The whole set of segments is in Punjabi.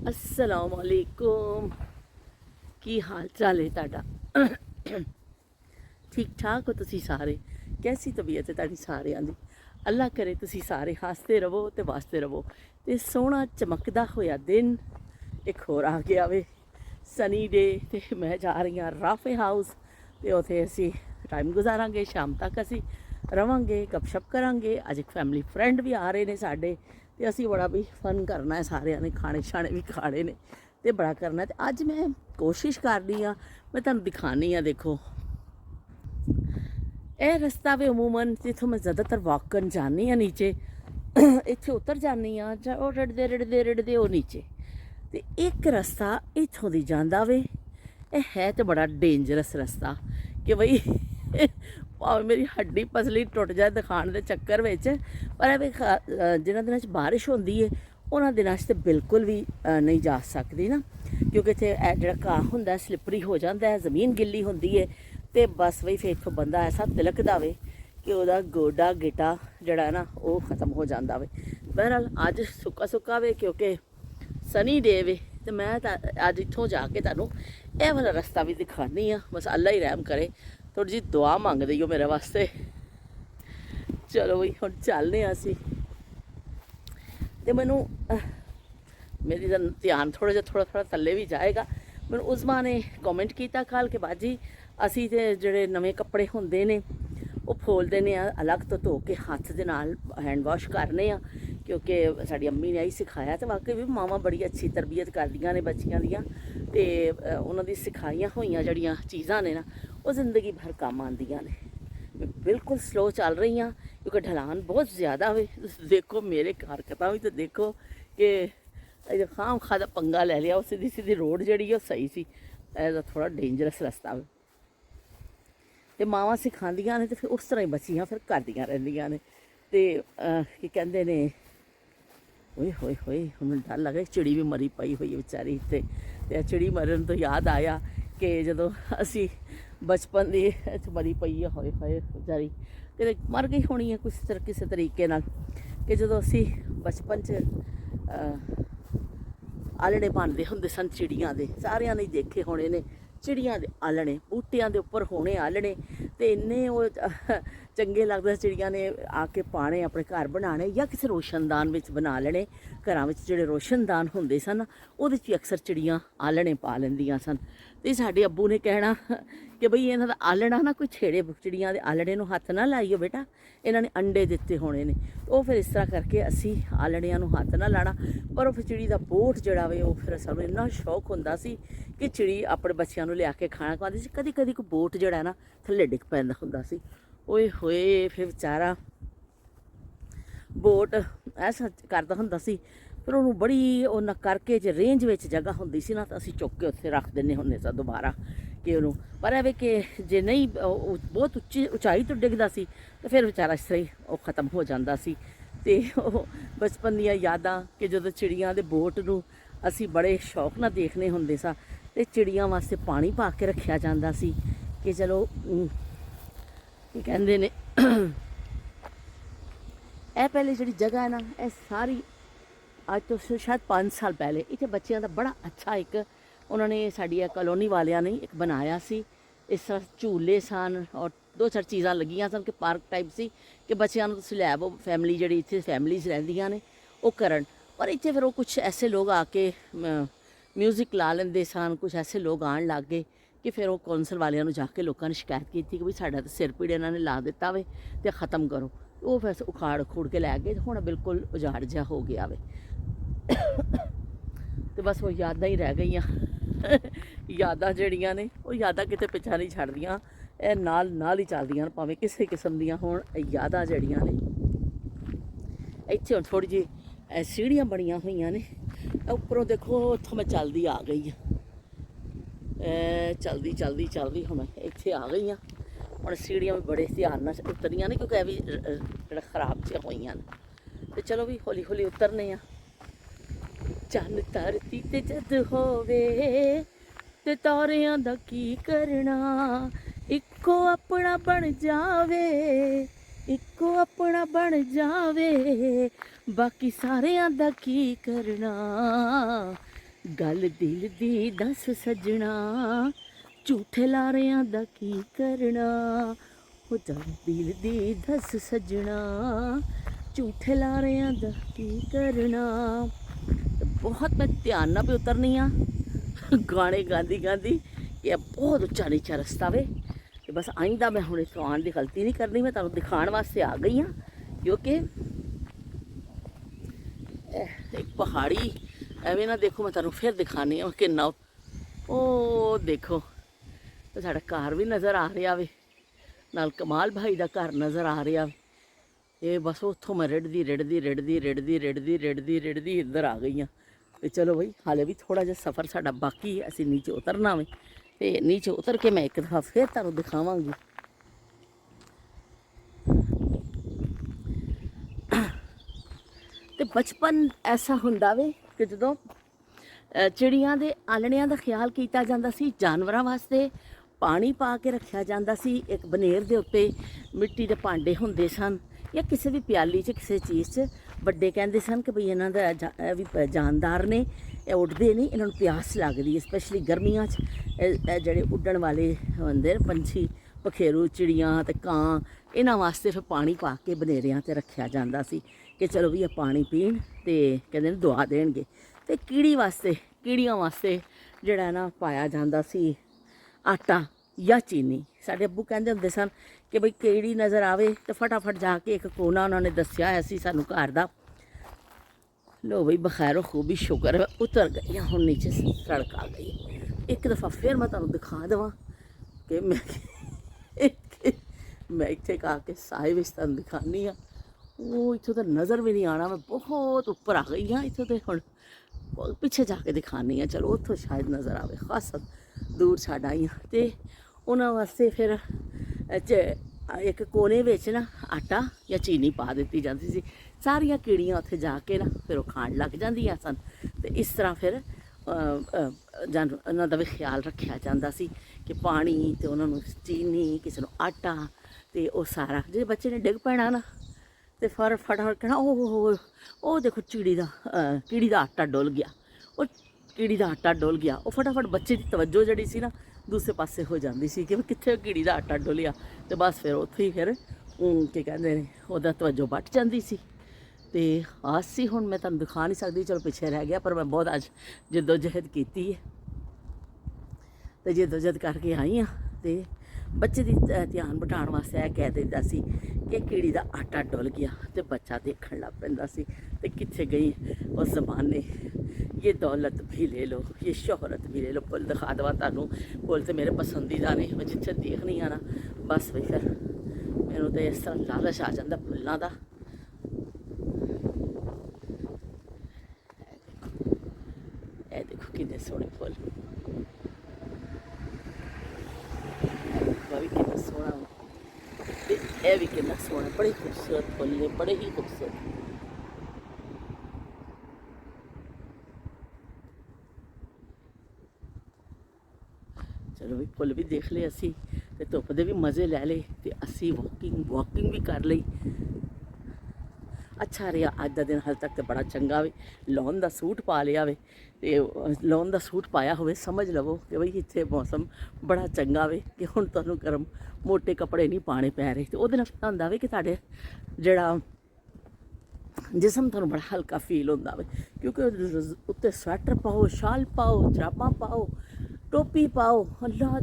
अस्सलाम वालेकुम। की हाल चाल है ਤੁਹਾਡਾ? ठीक ठाक हो तुसी सारे? कैसी तबीयत है ਤੁਹਾਡੀ ਸਾਰਿਆਂ ਦੀ? अल्लाह करे तुसी सारे हसते रवो ते वास्ते रवो ते सोहना चमकदा होया दिन एक होर आ गया वे सनी डे ते मैं जा रही हाँ राफे हाउस ते उत्थे असी टाइम गुजारांगे, शाम तक असी रवांगे, गपशप करांगे। अज एक फैमिली फ्रेंड भी आ रहे ने साडे ते असी बड़ा भी फन करना है, सारिਆਂ ने खाने शाने भी खाने ने ते बड़ा करना है। ते अज मैं कोशिश कर रही हाँ, मैं तुहानूं दिखानी हाँ। देखो ਇਹ ਰਸਤਾ ਵੀ ਅਮੂਮਨ ਜਿੱਥੋਂ ਮੈਂ ਜ਼ਿਆਦਾਤਰ ਵਾਕ ਕਰਨ ਜਾਂਦੀ ਹਾਂ ਨੀਚੇ ਇੱਥੇ ਉਤਰ ਜਾਂਦੀ ਹਾਂ ਜਾਂ ਉਹ ਰੜਦੇ ਉਹ ਨੀਚੇ ਤੇ ਇੱਕ ਰਸਤਾ ਇੱਥੋਂ ਦੀ ਜਾਂਦਾ ਵੇ। ਇਹ ਹੈ ਤੇ ਬੜਾ ਡੇਂਜਰਸ ਰਸਤਾ ਕਿ ਬਈ ਭਾਵੇਂ ਮੇਰੀ ਹੱਡੀ ਪਸਲੀ ਟੁੱਟ ਜਾਏ ਦਿਖਾਉਣ ਦੇ ਚੱਕਰ ਵਿੱਚ, ਪਰ ਇਹ ਵੀ ਜਿਹਨਾਂ ਦਿਨਾਂ 'ਚ ਬਾਰਿਸ਼ ਹੁੰਦੀ ਹੈ ਉਹਨਾਂ ਦਿਨਾਂ 'ਚ ਤਾਂ ਬਿਲਕੁਲ ਵੀ ਨਹੀਂ ਜਾ ਸਕਦੀ ਨਾ, ਕਿਉਂਕਿ ਇੱਥੇ ਜਿਹੜਾ ਘਾਹ ਹੁੰਦਾ ਸਲਿੱਪਰੀ ਹੋ ਜਾਂਦਾ ਹੈ, ਜ਼ਮੀਨ ਗਿੱਲੀ ਹੁੰਦੀ ਹੈ ਤੇ ਬਸ ਬਈ ਫਿਰ ਇੱਥੋਂ ਬੰਦਾ ਐਸਾ ਤਿਲਕਦਾ ਵੇ ਕਿ ਉਹਦਾ ਗੋਡਾ ਗਿੱਟਾ ਜਿਹੜਾ ਨਾ ਉਹ ਖਤਮ ਹੋ ਜਾਂਦਾ ਵੇ। ਬਹਰਹਾਲ ਅੱਜ ਸੁੱਕਾ ਵੇ ਕਿਉਂਕਿ ਸਨੀ ਡੇ ਵੇ ਤੇ ਮੈਂ ਤਾਂ ਅੱਜ ਇੱਥੋਂ ਜਾ ਕੇ ਤੁਹਾਨੂੰ ਇਹ ਵਾਲਾ ਰਸਤਾ ਵੀ ਦਿਖਾਉਂਦੀ ਹਾਂ। ਬਸ ਅੱਲਾ ਹੀ ਰਹਿਮ ਕਰੇ, ਥੋੜ੍ਹੀ ਜਿਹੀ ਦੁਆ ਮੰਗਦੇ ਹੋ ਮੇਰੇ ਵਾਸਤੇ। ਚਲੋ ਬਈ ਹੁਣ ਚੱਲਦੇ ਹਾਂ ਅਸੀਂ। ਤੇ ਮੈਨੂੰ ਮੇਰੀ ਦਾ ਧਿਆਨ ਥੋੜ੍ਹਾ ਥੱਲੇ ਵੀ ਜਾਏਗਾ। ਮੈਨੂੰ ਉਸਮਾ ਨੇ ਕਮੈਂਟ ਕੀਤਾ ਕੱਲ੍ਹ ਕਿ ਬਾਜੀ ਅਸੀਂ ਤੇ ਜਿਹੜੇ ਨਵੇਂ ਕੱਪੜੇ ਹੁੰਦੇ ਨੇ ਉਹ ਫੋਲਦੇ ਨੇ ਅਲੱਗ ਤੋਂ ਧੋ ਕੇ ਹੱਥ ਦੇ ਨਾਲ ਹੈਂਡ ਵਾਸ਼ ਕਰਨੇ ਆ, ਕਿਉਂਕਿ ਸਾਡੀ ਅੰਮੀ ਨੇ ਇਹੀ ਸਿਖਾਇਆ। ਤੇ ਵਾਕਈ ਵੀ ਮਾਵਾਂ ਬੜੀ ਅੱਛੀ ਤਰਬੀਅਤ ਕਰਦੀਆਂ ਨੇ ਬੱਚੀਆਂ ਦੀਆਂ, ਤੇ ਉਹਨਾਂ ਦੀ ਸਿਖਾਈਆਂ ਹੋਈਆਂ ਜਿਹੜੀਆਂ ਚੀਜ਼ਾਂ ਨੇ ਨਾ ਉਹ ਜ਼ਿੰਦਗੀ ਭਰ ਕੰਮ ਆਉਂਦੀਆਂ ਨੇ। ਮੈਂ ਬਿਲਕੁਲ ਸਲੋ ਚੱਲ ਰਹੀ ਹਾਂ ਕਿਉਂਕਿ ਢਲਾਨ ਬਹੁਤ ਜ਼ਿਆਦਾ ਵੇ। ਦੇਖੋ ਮੇਰੇ ਹਰਕਤਾਂ ਵੀ ਤਾਂ ਦੇਖੋ ਕਿ ਖਾਮ ਖਾ ਦਾ ਪੰਗਾ ਲੈ ਲਿਆ। ਉਹ ਸਿੱਧੀ ਰੋਡ ਜਿਹੜੀ ਉਹ ਸਹੀ ਸੀ, ਇਹਦਾ ਥੋੜ੍ਹਾ ਡੇਂਜਰਸ ਰਸਤਾ ਵੇ। ਤੇ ਮਾਵਾਂ ਸਿਖਾਉਂਦੀਆਂ ਨੇ ਤੇ ਫਿਰ ਉਸ ਤਰ੍ਹਾਂ ਹੀ ਬੱਚੀਆਂ ਫਿਰ ਕਰਦੀਆਂ ਰਹਿੰਦੀਆਂ ਨੇ। ਤੇ ਕੀ ਕਹਿੰਦੇ ਨੇ, ਓਏ ਹੋਏ ਹੋਏ ਹੁਣ ਡਰ ਲੱਗਾ ਚਿੜੀ ਵੀ ਮਰੀ ਪਈ ਹੋਈ ਹੈ ਵਿਚਾਰੀ ਇੱਥੇ। ਤੇ ਚਿੜੀ ਮਰਨ ਤੋਂ ਯਾਦ ਆਇਆ ਕਿ ਜਦੋਂ ਅਸੀਂ ਬਚਪਨ ਦੀ ਇੱਥੇ ਮਰੀ ਪਈ ਹੈ, ਹੋਏ ਹੋਏ ਵਿਚਾਰੀ ਕਿਤੇ ਮਰ ਗਈ ਹੋਣੀ ਹੈ ਕਿਸੇ ਤਰੀਕੇ ਨਾਲ, ਕਿ ਜਦੋਂ ਅਸੀਂ ਬਚਪਨ 'ਚ ਆਲਣੇ ਬਣਦੇ ਹੁੰਦੇ ਸਨ ਚਿੜੀਆਂ ਦੇ। ਸਾਰਿਆਂ ਨੇ ਦੇਖੇ ਹੋਣੇ ਨੇ ਚਿੜੀਆਂ ਦੇ ਆਲਣੇ, ਬੂਟਿਆਂ ਦੇ ਉੱਪਰ ਹੋਣੇ ਆਲਣੇ, ਤੇ ਇੰਨੇ ਉਹ ਚੰਗੇ ਲੱਗਦੇ ਚਿੜੀਆਂ ਨੇ ਆ ਕੇ ਪਾਣੇ, ਆਪਣੇ ਘਰ ਬਣਾਉਣੇ ਜਾਂ ਕਿਸੇ ਰੋਸ਼ਨਦਾਨ ਵਿੱਚ ਬਣਾ ਲੈਣੇ। ਘਰਾਂ ਵਿੱਚ ਜਿਹੜੇ ਰੋਸ਼ਨਦਾਨ ਹੁੰਦੇ ਸਨ ਉਹਦੇ 'ਚ ਅਕਸਰ ਚਿੜੀਆਂ ਆਲਣੇ ਪਾ ਲੈਂਦੀਆਂ ਸਨ। ਤੇ ਸਾਡੇ ਅੱਬੂ ਨੇ ਕਹਿਣਾ ਕਿ ਬਈ ਇਹਨਾਂ ਦਾ ਆਲਣਾ ਨਾ ਕੋਈ ਛੇੜੇ, ਚਿੜੀਆਂ ਦੇ ਆਲਣੇ ਨੂੰ ਹੱਥ ਨਾ ਲਾਈਓ ਬੇਟਾ, ਇਹਨਾਂ ਨੇ ਅੰਡੇ ਦਿੱਤੇ ਹੋਣੇ ਨੇ। ਉਹ ਫਿਰ ਇਸ ਤਰ੍ਹਾਂ ਕਰਕੇ ਅਸੀਂ ਆਲਣਿਆਂ ਨੂੰ ਹੱਥ ਨਾ ਲਾਣਾ। ਪਰ ਉਹ ਫਿਰ ਚਿੜੀ ਦਾ ਬੋਟ ਜਿਹੜਾ ਵੇ ਉਹ ਫਿਰ ਸਾਨੂੰ ਇੰਨਾ ਸ਼ੌਕ ਹੁੰਦਾ ਸੀ ਕਿ ਚਿੜੀ ਆਪਣੇ ਬੱਚਿਆਂ ਨੂੰ ਲਿਆ ਕੇ ਖਾਣਾ ਖਵਾਉਂਦੀ ਸੀ। ਕਦੀ ਕਦੀ ਕੋਈ ਬੋਟ ਜਿਹੜਾ ਨਾ ਥੱਲੇ ਡਿੱਗ ਪੈਂਦਾ ਹੁੰਦਾ ਸੀ। ਓਏ ਹੋਏ ਫਿਰ ਵਿਚਾਰਾ ਬੋਟ ਐਸਾ ਕਰਦਾ ਹੁੰਦਾ ਸੀ। ਫਿਰ ਉਹਨੂੰ ਬੜੀ ਉਹਨਾਂ ਕਰਕੇ ਜੇ ਰੇਂਜ ਵਿੱਚ ਜਗ੍ਹਾ ਹੁੰਦੀ ਸੀ ਨਾ ਤਾਂ ਅਸੀਂ ਚੁੱਕ ਕੇ ਉੱਥੇ ਰੱਖ ਦਿੰਦੇ ਹੁੰਦੇ ਸਾਂ ਦੁਬਾਰਾ ਕਿ ਉਹਨੂੰ। ਪਰ ਐਵੇਂ ਕਿ ਜੇ ਨਹੀਂ ਬਹੁਤ ਉਚਾਈ ਤੋਂ ਡਿੱਗਦਾ ਸੀ ਤਾਂ ਫਿਰ ਵਿਚਾਰਾ ਇਸ ਤਰ੍ਹਾਂ ਹੀ ਉਹ ਖਤਮ ਹੋ ਜਾਂਦਾ ਸੀ। ਅਤੇ ਉਹ ਬਚਪਨ ਦੀਆਂ ਯਾਦਾਂ ਕਿ ਜਦੋਂ ਚਿੜੀਆਂ ਦੇ ਬੋਟ ਨੂੰ ਅਸੀਂ ਬੜੇ ਸ਼ੌਕ ਨਾਲ ਦੇਖਣੇ ਹੁੰਦੇ ਸਾਂ ਅਤੇ ਚਿੜੀਆਂ ਵਾਸਤੇ ਪਾਣੀ ਪਾ ਕੇ ਰੱਖਿਆ ਜਾਂਦਾ ਸੀ ਕਿ ਚਲੋ ਕੀ ਕਹਿੰਦੇ ਨੇ, ਇਹ ਪਹਿਲੇ ਜਿਹੜੀ ਜਗ੍ਹਾ ਹੈ ਨਾ ਇਹ ਸਾਰੀ ਅੱਜ ਤੋਂ ਸ਼ਾਇਦ 5 ਸਾਲ ਪਹਿਲੇ ਇੱਥੇ ਬੱਚਿਆਂ ਦਾ ਬੜਾ ਅੱਛਾ ਇੱਕ ਉਹਨਾਂ ਨੇ ਸਾਡੀ ਕਲੋਨੀ ਵਾਲਿਆਂ ਨੇ ਇੱਕ ਬਣਾਇਆ ਸੀ। ਇਸ ਤਰ੍ਹਾਂ ਝੂਲੇ ਸਨ ਔਰ 2-4 ਚੀਜ਼ਾਂ ਲੱਗੀਆਂ ਸਨ ਕਿ ਪਾਰਕ ਟਾਈਪ ਸੀ ਕਿ ਬੱਚਿਆਂ ਨੂੰ ਤੁਸੀਂ ਲੈ ਆਵੋ। ਫੈਮਿਲੀ ਜਿਹੜੀ ਇੱਥੇ ਫੈਮਲੀਜ਼ ਰਹਿੰਦੀਆਂ ਨੇ ਉਹ ਕਰਨ। ਪਰ ਇੱਥੇ ਫਿਰ ਉਹ ਕੁਛ ਐਸੇ ਲੋਕ ਆ ਕੇ ਮਿਊਜ਼ਿਕ ਲਾ ਲੈਂਦੇ ਸਨ। ਕੁਛ ਐਸੇ ਲੋਕ ਆਉਣ ਲੱਗ ਗਏ ਕਿ ਫਿਰ ਉਹ ਕੌਂਸਲ ਵਾਲਿਆਂ ਨੂੰ ਜਾ ਕੇ ਲੋਕਾਂ ਨੇ ਸ਼ਿਕਾਇਤ ਕੀਤੀ ਕਿ ਵੀ ਸਾਡਾ ਤਾਂ ਸਿਰ ਪੀੜ ਇਹਨਾਂ ਨੇ ਲਾ ਦਿੱਤਾ ਵੇ ਅਤੇ ਖ਼ਤਮ ਕਰੋ। ਉਹ ਫਿਰ ਉਖਾੜ ਖੂੜ ਕੇ ਲੈ ਗਏ। ਹੁਣ ਬਿਲਕੁਲ ਉਜਾੜ ਜਿਹਾ ਹੋ ਗਿਆ ਵੇ। ਤੇ ਬਸ ਉਹ ਯਾਦਾਂ ਹੀ ਰਹਿ ਗਈਆਂ। ਯਾਦਾਂ ਜਿਹੜੀਆਂ ਨੇ ਉਹ ਯਾਦਾਂ ਕਿਤੇ ਪਿੱਛਾ ਨਹੀਂ ਛੱਡਦੀਆਂ, ਇਹ ਨਾਲ ਹੀ ਚੱਲਦੀਆਂ ਨੇ ਭਾਵੇਂ ਕਿਸੇ ਕਿਸਮ ਦੀਆਂ ਹੋਣ। ਯਾਦਾਂ ਜਿਹੜੀਆਂ ਨੇ ਇੱਥੇ ਹੁਣ ਥੋੜ੍ਹੀ ਜਿਹੀ ਸੀੜੀਆਂ ਬਣੀਆਂ ਹੋਈਆਂ ਨੇ ਉੱਪਰੋਂ ਦੇਖੋ। ਉੱਥੋਂ ਮੈਂ ਚੱਲਦੀ ਆ ਗਈ ਹਾਂ, ਚਲਦੀ ਹੁਣ ਇੱਥੇ ਆ ਗਈ ਹਾਂ। ਹੁਣ ਸੀੜੀਆਂ ਵੀ ਬੜੇ ਧਿਆਨ ਨਾਲ ਉਤਰੀਆਂ ਨੇ ਕਿਉਂਕਿ ਇਹ ਵੀ ਜਿਹੜਾ ਖਰਾਬ ਜਿਹੀਆਂ ਹੋਈਆਂ ਨੇ। ਅਤੇ ਚਲੋ ਵੀ ਹੌਲੀ ਹੌਲੀ ਉਤਰਨੇ ਆ। ਚੰਨ ਧਰਤੀ ਤੇ ਜਦ ਹੋਵੇ ਤੇ ਤਾਰਿਆਂ ਦਾ ਕੀ ਕਰਨਾ, ਇੱਕੋ ਆਪਣਾ ਬਣ ਜਾਵੇ, ਇੱਕੋ ਆਪਣਾ ਬਣ ਜਾਵੇ, ਬਾਕੀ ਸਾਰਿਆਂ ਦਾ ਕੀ ਕਰਨਾ। गल दिल दी दस सजना, झूठे लारियां दा की करना। हो गल दिल दी दस सजना, झूठे लारियां दा की करना। बहुत मैं ध्यान नाल भी उतरनी आ गाने गांदी गांदी। ये बहुत उच्चा नीचा रस्ता वे, ते बस आइंदा मैं हुण इत्थों आन दी गलती नहीं करनी। मैं तुहानूं दिखाण वास्ते आ गई हाँ, क्योंकि एक पहाड़ी एवें ना देखो, मैं तुहानूं फिर दिखानी आ किन्ना। ओ देखो साडा घर भी नज़र आ रहा वे, नाल कमाल भाई दा घर नज़र आ रहा वे। ये बस उत्थों मैं रिड़दी रिड़दी रिड़दी रिड़दी रिड़दी रिड़दी रिड़दी इधर आ गई हाँ। तो चलो बई, हाले भी थोड़ा जिहा सफ़र साडा बाकी है, असीं नीचे उतरना वे। ते नीचे उतर के मैं एक दफ़ा फिर तुहानूं दिखावांगी। ते बचपन ऐसा हुंदा वे कि जदों चिड़ियां दे आलणियां दा ख्याल किया जाता सी, जानवरां वास्ते पानी पा के रखा जाता सी। एक बनेर दे उत्ते मिट्टी दे भांडे हुंदे सन, या किसी भी प्याली च किसी चीज़ च। बड्डे कहते सन कि भई इन्हां दा भी जानदार ने, एह् उड्डदे नहीं, इन्हां नूं प्यास लगदी है, स्पैशली गर्मियां च। जेह्ड़े उड्डण वाले होंदे पंछी, पखेरू चिड़ियां ते कां, इन्हां वास्ते फिर पानी पा के बनेरियां ते रखा जाता सी कि चलो भी पानी पीन ते कहंदे ने दुआ देणगे। ते कीड़ी वास्ते, कीड़ियां वास्ते जेह्ड़ा ना पाया जाता सी आटा या चीनी। साढ़े अब्बू कहते होंदे सन कि बई कीड़ी नज़र आवे तो फटाफट जाके एक कोना उन्होंने दस्या है सी सानू घर दा। लो बई बखैर खूबी शुक्र है उतर गई हूँ, नीचे सड़क आ गई। एक दफ़ा फिर मैं तुहानूं दिखा देवां कि मैं इत्थे आके साए विच तुहानूं दिखानी हाँ। वो इत्थों तो नज़र भी नहीं आना, मैं बहुत उपर आ गई हाँ। इत्थों तो हुण पिछे जाके दिखानी हाँ, चलो उत्थों शायद नज़र आवे। खासा दूर छड्ड आई हाँ। ते उन्हां वास्ते फिर एक कोने विच ना आटा या चीनी पा दित्ती जाती सी। सारियां कीड़ियां उत्थे जाके ना फिर वो खाण लग जांदियां सन। ते इस तरह फिर उन्हां दा भी ख्याल रखिया जांदा सी कि पानी ते उन्हां नूं चीनी, किसी नूं आटा, ते ओह सारा जे बच्चे ने डिग पैना ना ते फटाफट कहना ओ देखो कीड़ी दा आटा डुल गया, वो कीड़ी दा आटा डुल गया। वो फटाफट बच्चे की तवज्जो जड़ी सी ना दूसरे पासे हो जाती सी कि कित्थे कीड़ी दा आटा डुलिया। तो बस फिर उत्थे ही फिर के कहंदे ने ओहदा तवज्जो बट जाती सी। ते आस सी हुण मैं तुहानूं दिखा नहीं सकदी, चलो पिछे रह गया, पर मैं बहुत अज जद्दोजहद कीती है ते जद्दोजहद करके आई हाँ। ते बच्चे दी ध्यान बटाउण वास्ते यह कह दिंदा सी कि कीड़ी दा आटा डुल गया, तो बच्चा देखण लग पैंदा सी। ते कित्थे गई उस ज़माने, ये दौलत भी ले लो, ये शोहरत भी ले लो। फुल दिखा देवां तुहानूं, फुल तो मेरे पसंदीदा ने, मैं जित्थे देखनी आ ना बस भी फिर मैनूं तो इस तरह लालच आ जांदा फुल्लां दा। ए देखो किन्ने सोहणे फुल, भी कितना सोहना, ए भी कितना सोहना, बड़े खूबसूरत फुल ने, बड़े ही खूबसूरत। चलो भी फुल भी देख ले असी, ते धुप दे भी मज़े लै ले, ते असी वॉकिंग भी कर लई। अच्छा रहा अज का दिन, हाल तक तो बड़ा चंगा वे। लॉन का सूट पा लिया वे, तो लॉन का सूट पाया होवे समझ लवो कि बई इत्थे मौसम बड़ा चंगा वे कि हुण तुहानूं गर्म मोटे कपड़े नहीं पाने पै रहे। तो उहदे नाल होंदा वे कि तुहाडे जिहड़ा जिसम तुहानूं बड़ा हल्का फील होंदा वे, क्योंकि उत्ते स्वैटर पाओ, शाल पाओ, जराबां पाओ, टोपी पाओ। अल्लाह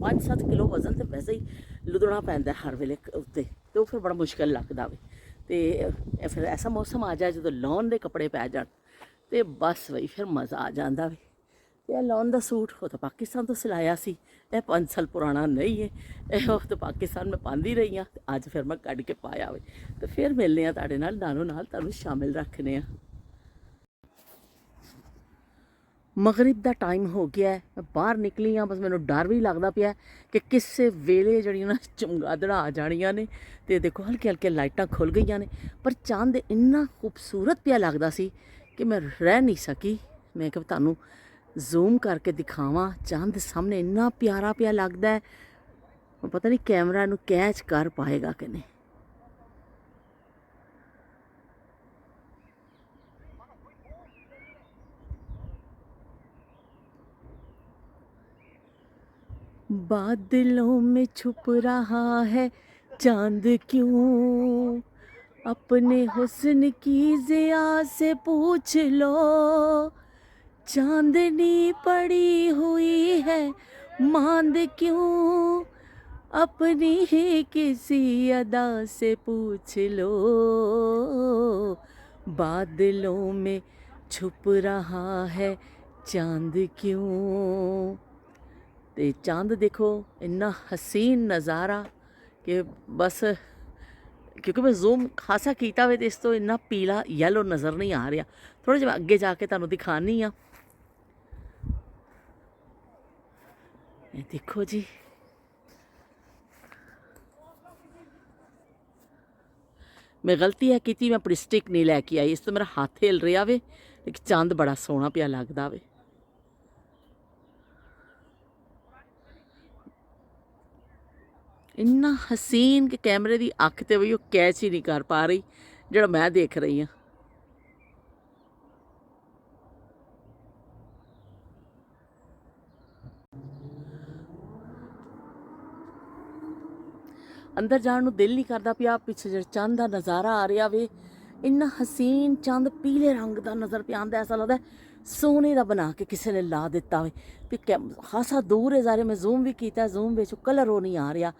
5-7 किलो वजन तो वैसे ही लुदना पैंदा हर वेले उत्ते, तो फिर बड़ा मुश्किल लगदा वे। तो फिर ऐसा मौसम आ जाए जो लॉन के कपड़े पै जान, तो बस बई फिर मज़ा आ जाता वे। यह लॉन का सूट वो तो पाकिस्तान तो सिलाया सी, यह 5 साल पुराना नहीं है, यह तो पाकिस्तान में पाती रही हाँ। अज फिर मैं कढ़ के पाया वे। तो फिर मिलने तुहाडे नाल, नालों नाल तुहानूं शामिल रखने। मगरिब का टाइम हो गया है, मैं बाहर निकली हाँ, बस मैनूं डर भी लगता पिया कि किस वेले जड़ियां ना चमगादड़ा आ जानियां ने। तो देखो हल्के हल्के लाइटां खुल गई ने, पर चांद इन्ना खूबसूरत पिया लगता सी कि मैं रह नहीं सकी। मैं कि तुहानूं जूम करके दिखावां, चांद सामने इन्ना प्यारा पिया लगता है, पता नहीं कैमरा इनू कैच कर पाएगा कि नहीं। बादलों में छुप रहा है चांद क्यों, अपने हुस्न की ज़िया से पूछ लो, चांदनी पड़ी हुई है मांद क्यों, अपनी ही किसी अदा से पूछ लो, बादलों में छुप रहा है चांद क्यों। ਤੇ ਚੰਦ ਦੇਖੋ ਇੰਨਾ ਹਸੀਨ ਨਜ਼ਾਰਾ ਕਿ ਬਸ ਕਿਉਂਕਿ ਮੈਂ ਜ਼ੂਮ ਖਾਸਾ ਕੀਤਾ ਹੋਵੇ ਤੇ ਇਸ ਤੋਂ ਇੰਨਾ ਪੀਲਾ ਯੈਲੋ ਨਜ਼ਰ ਨਹੀਂ ਆ ਰਿਹਾ। ਥੋੜਾ ਜਿਹਾ ਅੱਗੇ ਜਾ ਕੇ ਤੁਹਾਨੂੰ ਦਿਖਾਣੀ ਆ। ਇਹ ਦੇਖੋ ਜੀ, ਮੈਂ ਗਲਤੀ ਹੈ ਕੀਤੀ, ਮੈਂ ਆਪਣੀ ਸਟਿਕ ਨਹੀਂ ਲੈ ਕੇ ਆਈ, ਇਸ ਤੋਂ ਮੇਰਾ ਹੱਥ ਹਿਲ ਰਿਹਾ ਵੇ, ਲੇਕਿਨ ਚੰਦ ਬੜਾ ਸੋਹਣਾ ਪਿਆ ਲੱਗਦਾ ਵੇ। ਇੰਨਾ ਹਸੀਨ ਕਿ ਕੈਮਰੇ ਦੀ ਅੱਖ ਤੇ ਵੀ ਉਹ ਕੈਚ ਹੀ ਨਹੀਂ ਕਰ ਪਾ ਰਹੀ ਜਿਹੜਾ ਮੈਂ ਦੇਖ ਰਹੀ ਹਾਂ। ਅੰਦਰ ਜਾਣ ਨੂੰ ਦਿਲ ਨਹੀਂ ਕਰਦਾ ਪਿਆ। ਪਿੱਛੇ ਜਿਹੜਾ ਚੰਦ ਦਾ ਨਜ਼ਾਰਾ ਆ ਰਿਹਾ ਵੇ, ਇੰਨਾ ਹਸੀਨ ਚੰਦ ਪੀਲੇ ਰੰਗ ਦਾ ਨਜ਼ਰ ਪਿਆ ਆਉਂਦਾ, ਐਸਾ ਲੱਗਦਾ ਸੋਨੇ ਦਾ ਬਣਾ ਕੇ ਕਿਸੇ ਨੇ ਲਾ ਦਿੱਤਾ ਵੇ। ਤੇ ਖਾਸਾ ਦੂਰ ਹੈ ਜ਼ਾਰੇ, ਮੈਂ ਜ਼ੂਮ ਵੀ ਕੀਤਾ, ਜ਼ੂਮ ਵਿੱਚ ਕਲਰ ਉਹ ਨਹੀਂ ਆ ਰਿਹਾ।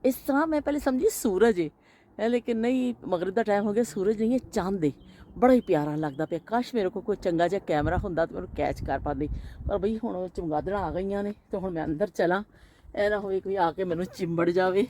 ਇਸ ਤਰ੍ਹਾਂ ਮੈਂ ਪਹਿਲੇ ਸਮਝੀ ਸੂਰਜ ਹੈ, ਲੇਕਿਨ ਨਹੀਂ, ਮਗਰਿਬ ਦਾ ਟਾਈਮ ਹੋ ਗਿਆ, ਸੂਰਜ ਨਹੀਂ ਹੈ, ਚੰਦ ਹੈ। ਬੜਾ ਹੀ ਪਿਆਰਾ ਲੱਗਦਾ ਪਿਆ। ਕਾਸ਼ ਮੇਰੇ ਕੋਲ ਕੋਈ ਚੰਗਾ ਜਿਹਾ ਕੈਮਰਾ ਹੁੰਦਾ ਤਾਂ ਮੈਨੂੰ ਕੈਚ ਕਰ ਪਾਉਂਦੀ, ਪਰ ਬਈ ਹੁਣ ਚਮਗਾਦੜਾਂ ਆ ਗਈਆਂ ਨੇ ਤੇ ਹੁਣ ਮੈਂ ਅੰਦਰ ਚਲਾਂ, ਇਹ ਨਾ ਹੋਵੇ ਕੋਈ ਆ ਕੇ ਮੈਨੂੰ ਚਿੰਬੜ ਜਾਵੇ।